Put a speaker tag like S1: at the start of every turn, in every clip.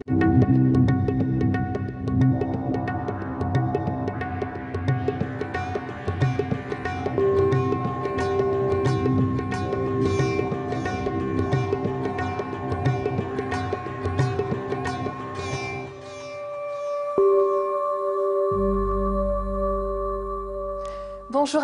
S1: Bonjour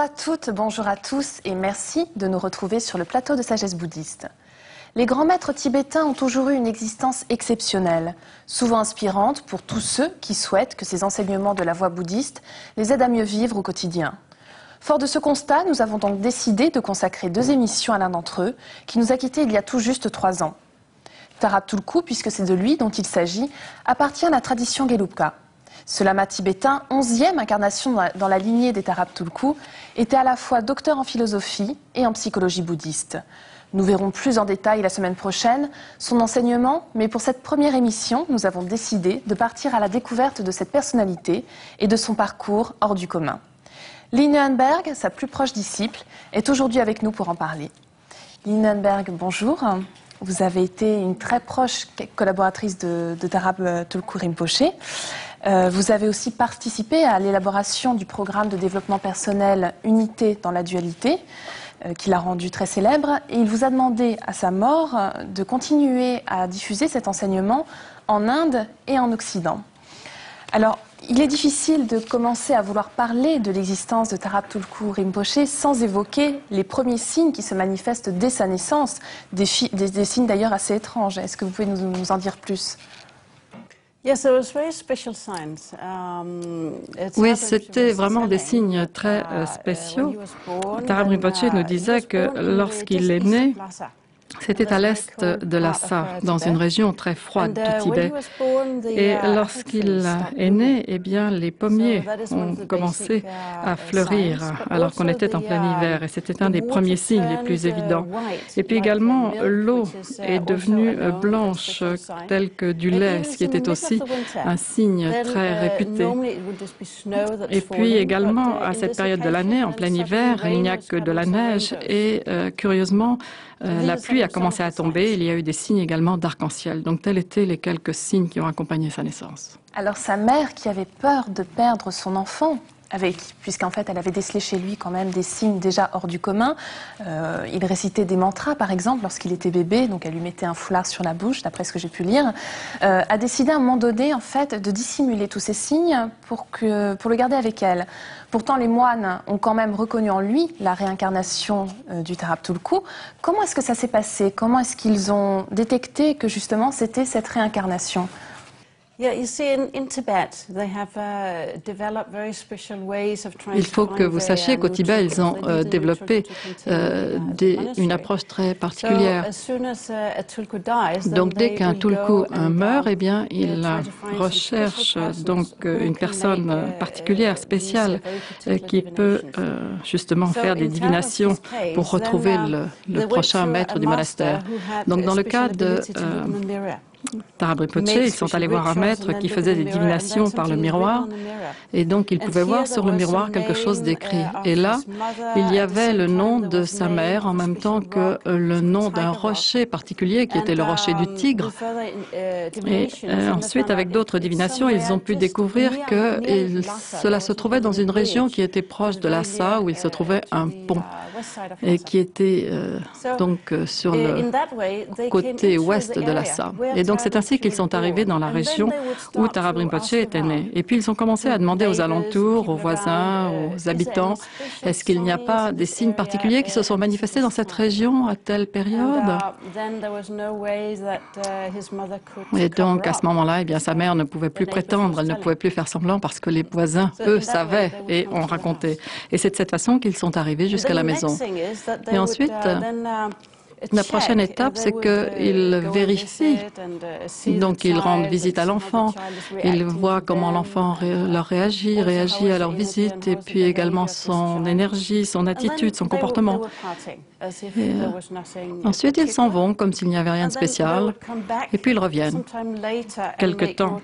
S1: à toutes, bonjour à tous et merci de nous retrouver sur le plateau de Sagesse bouddhiste. Les grands maîtres tibétains ont toujours eu une existence exceptionnelle, souvent inspirante pour tous ceux qui souhaitent que ces enseignements de la voie bouddhiste les aident à mieux vivre au quotidien. Fort de ce constat, nous avons donc décidé de consacrer 2 émissions à l'un d'entre eux, qui nous a quittés il y a tout juste 3 ans. Tarab Tulku, puisque c'est de lui dont il s'agit, appartient à la tradition Gelugpa. Ce lama tibétain, 11e incarnation dans la lignée des Tarab Tulku, était à la fois docteur en philosophie et en psychologie bouddhiste. Nous verrons plus en détail la semaine prochaine son enseignement, mais pour cette première émission, nous avons décidé de partir à la découverte de cette personnalité et de son parcours hors du commun. Lee Neuenberg, sa plus proche disciple, est aujourd'hui avec nous pour en parler. Lee Neuenberg, bonjour. Vous avez été une très proche collaboratrice de Tarab Tulku Rinpoche. Vous avez aussi participé à l'élaboration du programme de développement personnel Unité dans la dualité, qui l'a rendu très célèbre. Et il vous a demandé à sa mort de continuer à diffuser cet enseignement en Inde et en Occident. Alors, il est difficile de commencer à vouloir parler de l'existence de Tarab Tulku Rinpoche sans évoquer les premiers signes qui se manifestent dès sa naissance, des signes d'ailleurs assez étranges. Est-ce que vous pouvez nous en dire plus ?
S2: Oui, c'était vraiment des signes très spéciaux. Tarab Rinpoche nous disait que lorsqu'il est né, c'était à l'est de Lhasa, dans une région très froide du Tibet. Et lorsqu'il est né, eh bien, les pommiers ont commencé à fleurir alors qu'on était en plein hiver. Et c'était un des premiers signes les plus évidents. Et puis également, l'eau est devenue blanche, telle que du lait, ce qui était aussi un signe très réputé. Et puis également, à cette période de l'année, en plein hiver, il n'y a que de la neige et curieusement, la pluie a commencé à tomber. Il y a eu des signes également d'arc-en-ciel. Donc, tels étaient les quelques signes qui ont accompagné sa naissance.
S1: Alors, sa mère, qui avait peur de perdre son enfant, puisqu'en fait, elle avait décelé chez lui quand même des signes déjà hors du commun. Il récitait des mantras, par exemple, lorsqu'il était bébé. Donc, elle lui mettait un foulard sur la bouche, d'après ce que j'ai pu lire. A décidé à un moment donné, en fait, de dissimuler tous ces signes pour le garder avec elle. Pourtant, les moines ont quand même reconnu en lui la réincarnation du Tarab Tulku. Comment est-ce que ça s'est passé? Comment est-ce qu'ils ont détecté que justement c'était cette réincarnation?
S2: Il faut que vous sachiez qu'au Tibet, ils ont développé une approche très particulière. Donc, dès qu'un Tulku meurt, eh bien, il recherche donc une personne particulière, spéciale, qui peut justement faire des divinations pour retrouver le prochain maître du monastère. Donc, dans le cas de Tarab Rinpoche, ils sont allés voir un maître qui faisait des divinations par le miroir et donc ils pouvaient voir sur le miroir quelque chose d'écrit. Et là, il y avait le nom de sa mère en même temps que le nom d'un rocher particulier qui était le rocher du tigre. Et ensuite, avec d'autres divinations, ils ont pu découvrir que cela se trouvait dans une région qui était proche de Lhasa, où il se trouvait un pont et qui était donc sur le côté ouest de Lhasa. Et donc c'est ainsi qu'ils sont arrivés dans la région où Tarab Rinpoche était né. Et puis ils ont commencé à demander aux alentours, aux voisins, aux habitants, est-ce qu'il n'y a pas des signes particuliers qui se sont manifestés dans cette région à telle période? Et donc à ce moment-là, eh bien, sa mère ne pouvait plus prétendre, elle ne pouvait plus faire semblant parce que les voisins, eux, savaient et ont raconté. Et c'est de cette façon qu'ils sont arrivés jusqu'à la maison. Et ensuite, la prochaine étape, c'est qu'ils vérifient. Donc, ils rendent visite à l'enfant. Ils voient comment l'enfant leur réagit à leur visite, et puis également son énergie, son attitude, son comportement. Et ensuite, ils s'en vont comme s'il n'y avait rien de spécial, et puis ils reviennent quelque temps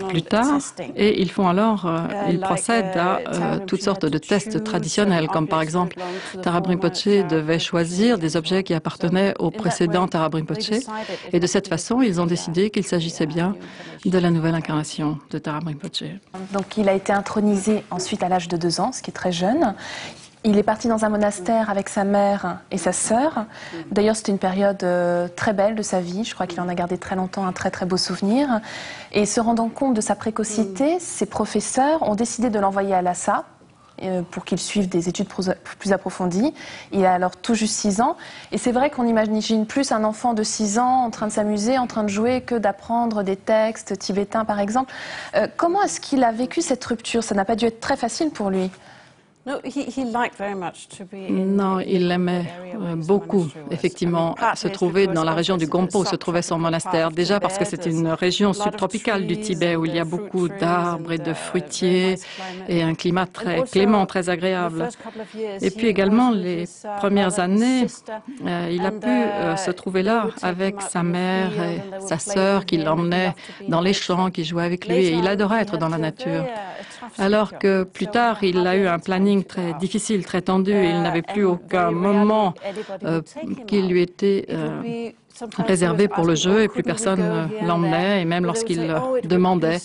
S2: plus tard, et ils font alors, ils procèdent à toutes sortes de tests traditionnels, comme par exemple, Tarab Rinpoche devait choisir des objets qui appartenaient appartenait au précédent Tara Rinpoche. Et de cette façon, ils ont décidé qu'il s'agissait bien de la nouvelle incarnation de Tara Rinpoche.
S1: Donc il a été intronisé ensuite à l'âge de 2 ans, ce qui est très jeune. Il est parti dans un monastère avec sa mère et sa sœur. D'ailleurs, c'était une période très belle de sa vie. Je crois qu'il en a gardé très longtemps un très très beau souvenir. Et se rendant compte de sa précocité, ses professeurs ont décidé de l'envoyer à Lhasa pour qu'il suive des études plus approfondies. Il a alors tout juste 6 ans. Et c'est vrai qu'on imagine plus un enfant de 6 ans en train de s'amuser, en train de jouer, que d'apprendre des textes tibétains, par exemple. Comment est-ce qu'il a vécu cette rupture? Ça n'a pas dû être très facile pour lui.
S2: Non, il aimait beaucoup, effectivement, se trouver dans la région du Gompo où se trouvait son monastère. Déjà parce que c'est une région subtropicale du Tibet où il y a beaucoup d'arbres et de fruitiers et un climat très clément, très agréable. Et puis également, les premières années, il a pu se trouver là avec sa mère et sa sœur qui l'emmenaient dans les champs, qui jouaient avec lui, et il adorait être dans la nature. Alors que plus tard, il a eu un planning très difficile, très tendu, et il n'avait plus aucun moment qui lui était réservé pour le jeu, et plus personne l'emmenait, et même lorsqu'il demandait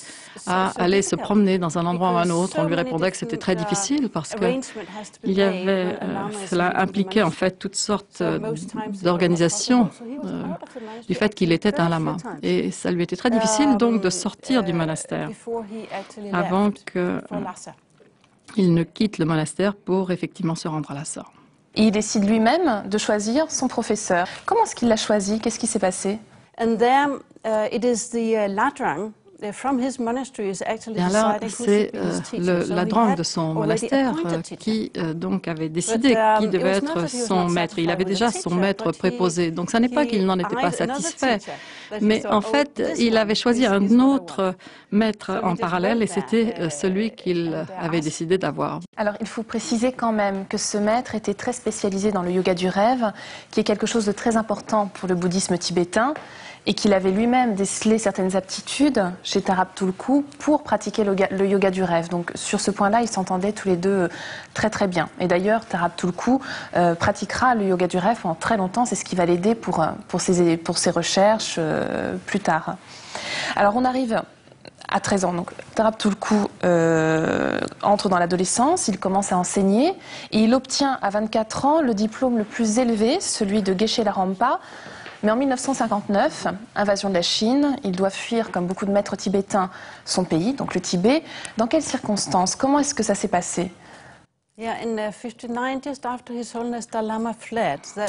S2: à aller se promener dans un endroit ou un autre, on lui répondait que c'était très difficile parce que cela impliquait en fait toutes sortes d'organisations du fait qu'il était un lama. Et ça lui était très difficile donc de sortir du monastère avant qu'il ne quitte le monastère pour effectivement se rendre à Lhasa.
S1: Et il décide lui-même de choisir son professeur. Comment est-ce qu'il l'a choisi? Qu'est-ce qui s'est passé?
S2: Et alors, c'est la drangue de son monastère qui donc avait décidé qui devait être son maître. Il avait déjà son maître préposé, donc ce n'est pas qu'il n'en était pas satisfait, mais en fait, il avait choisi un autre maître en parallèle et c'était celui qu'il avait décidé d'avoir.
S1: Alors, il faut préciser quand même que ce maître était très spécialisé dans le yoga du rêve, qui est quelque chose de très important pour le bouddhisme tibétain, et qu'il avait lui-même décelé certaines aptitudes chez Tarab Tulku pour pratiquer le yoga du rêve. Donc sur ce point-là, ils s'entendaient tous les deux très très bien. Et d'ailleurs, Tarab Tulku pratiquera le yoga du rêve pendant très longtemps. C'est ce qui va l'aider pour ses recherches plus tard. Alors on arrive à 13 ans. Donc Tarab Tulku entre dans l'adolescence, il commence à enseigner et il obtient à 24 ans le diplôme le plus élevé, celui de Geshe Larampa. Mais en 1959, invasion de la Chine, il doit fuir, comme beaucoup de maîtres tibétains, son pays, donc le Tibet. Dans quelles circonstances? Comment est-ce que ça s'est passé?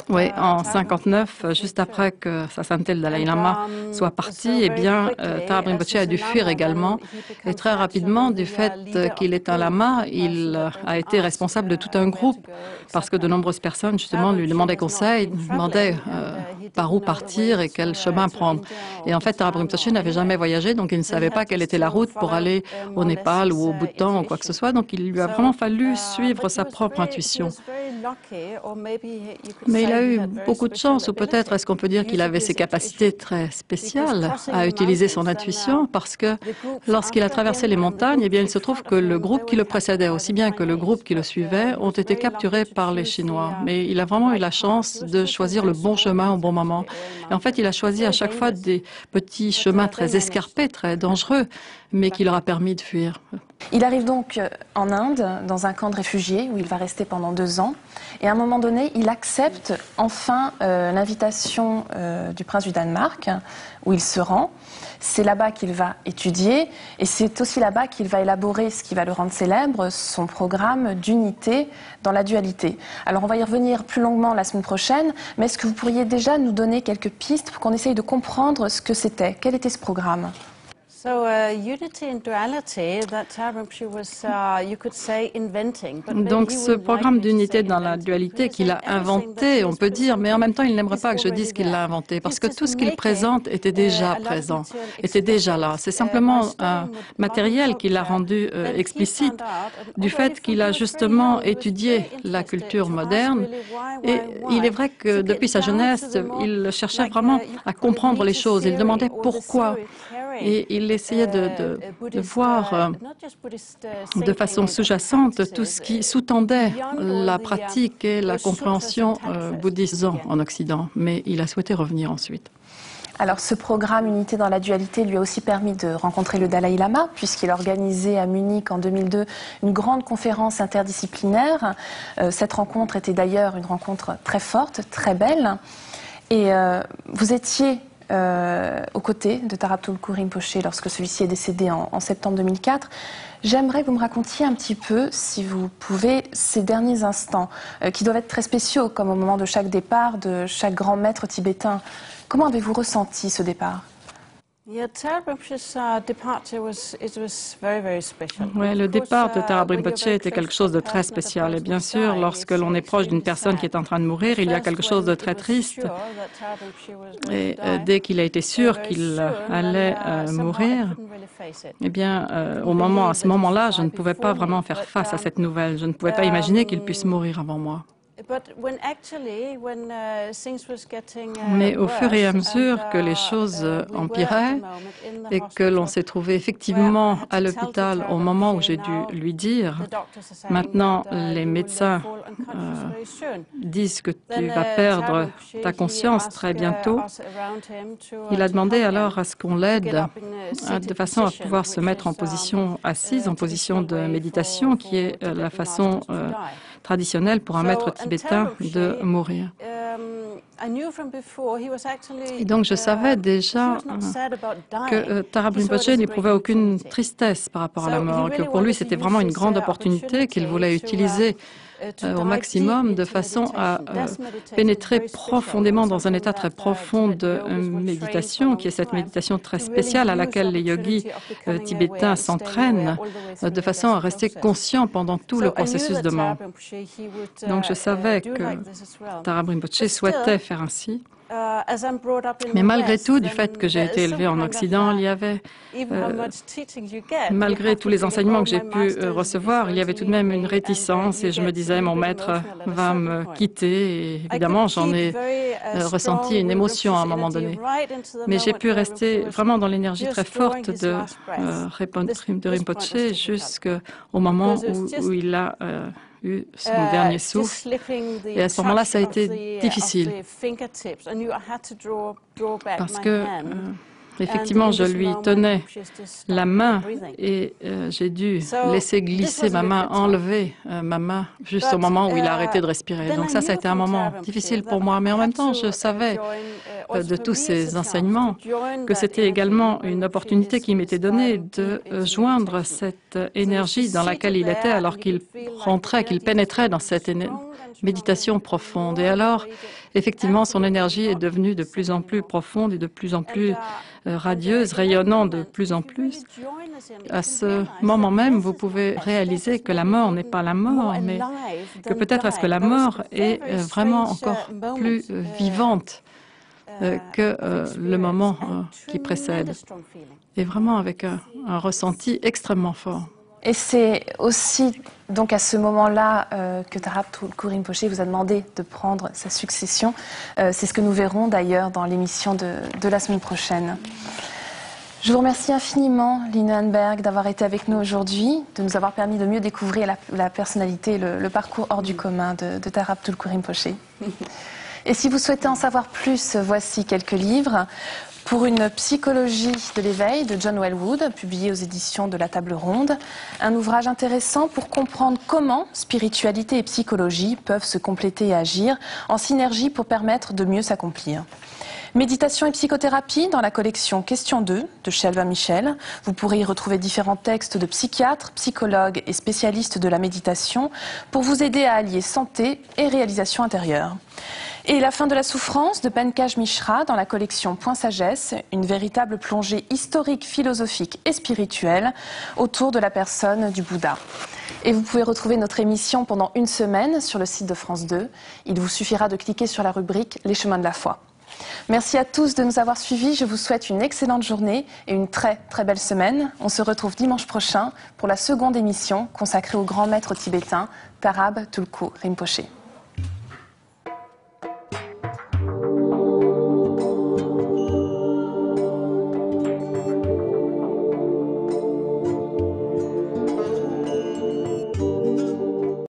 S2: Oui, en 59, juste après que Sa Sainteté le Dalai Lama soit parti, eh bien, Tarab Rinpoche a dû fuir également. Et très rapidement, du fait qu'il est un lama, il a été responsable de tout un groupe, parce que de nombreuses personnes, justement, lui demandaient conseil, demandaient par où partir et quel chemin prendre. Et en fait, Tarab Rinpoche n'avait jamais voyagé, donc il ne savait pas quelle était la route pour aller au Népal ou au Bhoutan ou quoi que ce soit. Donc il lui a vraiment fallu suivre sa propre intuition. Mais il a eu beaucoup de chance, ou peut-être est-ce qu'on peut dire qu'il avait ses capacités très spéciales à utiliser son intuition, parce que lorsqu'il a traversé les montagnes, eh bien, il se trouve que le groupe qui le précédait, aussi bien que le groupe qui le suivait, ont été capturés par les Chinois. Mais il a vraiment eu la chance de choisir le bon chemin au bon moment. Et en fait, il a choisi à chaque fois des petits chemins très escarpés, très dangereux, mais qui leur a permis de fuir.
S1: Il arrive donc en Inde, dans un camp de réfugiés, où il va rester pendant 2 ans. Et à un moment donné, il accepte enfin l'invitation du prince du Danemark, où il se rend. C'est là-bas qu'il va étudier, et c'est aussi là-bas qu'il va élaborer ce qui va le rendre célèbre, son programme d'unité dans la dualité. Alors on va y revenir plus longuement la semaine prochaine, mais est-ce que vous pourriez déjà nous donner quelques pistes pour qu'on essaye de comprendre ce que c'était? Quel était ce programme?
S2: Donc ce programme d'unité dans la dualité qu'il a inventé, on peut dire, mais en même temps il n'aimerait pas que je dise qu'il l'a inventé, parce que tout ce qu'il présente était déjà présent, était déjà là. C'est simplement un matériel qu'il a rendu explicite du fait qu'il a justement étudié la culture moderne. Et il est vrai que depuis sa jeunesse, il cherchait vraiment à comprendre les choses. Il demandait pourquoi. Et il essayait de voir de façon sous-jacente tout ce qui sous-tendait la pratique et la compréhension bouddhiste en Occident. Mais il a souhaité revenir ensuite.
S1: Alors ce programme Unité dans la dualité lui a aussi permis de rencontrer le Dalai Lama, puisqu'il a organisé à Munich en 2002 une grande conférence interdisciplinaire. Cette rencontre était d'ailleurs une rencontre très forte, très belle. Et vous étiez aux côtés de Tarab Tulku Rinpoché lorsque celui-ci est décédé en septembre 2004. J'aimerais que vous me racontiez un petit peu, si vous pouvez, ces derniers instants, qui doivent être très spéciaux, comme au moment de chaque départ de chaque grand maître tibétain. Comment avez-vous ressenti ce départ?
S2: Oui, le départ de Tarab Rinpoché était quelque chose de très spécial. Et bien sûr, lorsque l'on est proche d'une personne qui est en train de mourir, il y a quelque chose de très triste. Et dès qu'il a été sûr qu'il allait mourir, eh bien, à ce moment-là, je ne pouvais pas vraiment faire face à cette nouvelle. Je ne pouvais pas imaginer qu'il puisse mourir avant moi. Mais au fur et à mesure que les choses empiraient et que l'on s'est trouvé effectivement à l'hôpital au moment où j'ai dû lui dire « Maintenant, les médecins disent que tu vas perdre ta conscience très bientôt », il a demandé alors à ce qu'on l'aide de façon à pouvoir se mettre en position assise, en position de méditation, qui est la façon traditionnelle pour un maître tibétain de mourir. Et donc je savais déjà que Tarab Rinpoché n'éprouvait aucune tristesse par rapport à la mort, que pour lui c'était vraiment une grande opportunité qu'il voulait utiliser au maximum de façon à pénétrer profondément dans un état très profond de méditation, qui est cette méditation très spéciale à laquelle les yogis tibétains s'entraînent, de façon à rester conscient pendant tout le processus de mort. Donc je savais que Tarab Rinpoché souhaitait faire ainsi. Mais malgré tout, du fait que j'ai été élevée en Occident, il y avait, malgré tous les enseignements que j'ai pu recevoir, il y avait tout de même une réticence et je me disais, mon maître va me quitter. Et évidemment, j'en ai ressenti une émotion à un moment donné. Mais j'ai pu rester vraiment dans l'énergie très forte de Rinpoché jusqu'au moment où il a eu son dernier souffle. Et à ce moment-là, ça a été difficile. Parce que, effectivement, je lui tenais la main et j'ai dû laisser glisser ma main, enlever ma main juste au moment où il a arrêté de respirer. Donc ça a été un moment difficile pour moi. Mais en même temps, je savais de tous ces enseignements que c'était également une opportunité qui m'était donnée de joindre cette énergie dans laquelle il était alors qu'il rentrait, qu'il pénétrait dans cette méditation profonde. Et alors, effectivement, son énergie est devenue de plus en plus profonde et de plus en plus radieuse, rayonnant de plus en plus. À ce moment même, vous pouvez réaliser que la mort n'est pas la mort, mais que peut-être est-ce que la mort est vraiment encore plus vivante que le moment qui précède. Et vraiment avec un ressenti extrêmement fort.
S1: Et c'est aussi donc à ce moment-là que Tarab Tulku Rinpoché vous a demandé de prendre sa succession. C'est ce que nous verrons d'ailleurs dans l'émission de la semaine prochaine. Je vous remercie infiniment, Line Hanberg, d'avoir été avec nous aujourd'hui, de nous avoir permis de mieux découvrir la personnalité, le parcours hors du commun de Tarab Tulku Rinpoché. Et si vous souhaitez en savoir plus, voici quelques livres. Pour une psychologie de l'éveil de John Welwood, publié aux éditions de la Table Ronde. Un ouvrage intéressant pour comprendre comment spiritualité et psychologie peuvent se compléter et agir en synergie pour permettre de mieux s'accomplir. Méditation et psychothérapie dans la collection Question 2 de Shelva Michel. Vous pourrez y retrouver différents textes de psychiatres, psychologues et spécialistes de la méditation pour vous aider à allier santé et réalisation intérieure. Et La fin de la souffrance de Pankaj Mishra dans la collection Point Sagesse, une véritable plongée historique, philosophique et spirituelle autour de la personne du Bouddha. Et vous pouvez retrouver notre émission pendant une semaine sur le site de France 2. Il vous suffira de cliquer sur la rubrique Les chemins de la foi. Merci à tous de nous avoir suivis. Je vous souhaite une excellente journée et une très belle semaine. On se retrouve dimanche prochain pour la seconde émission consacrée au grand maître tibétain Tarab Tulku Rinpoché.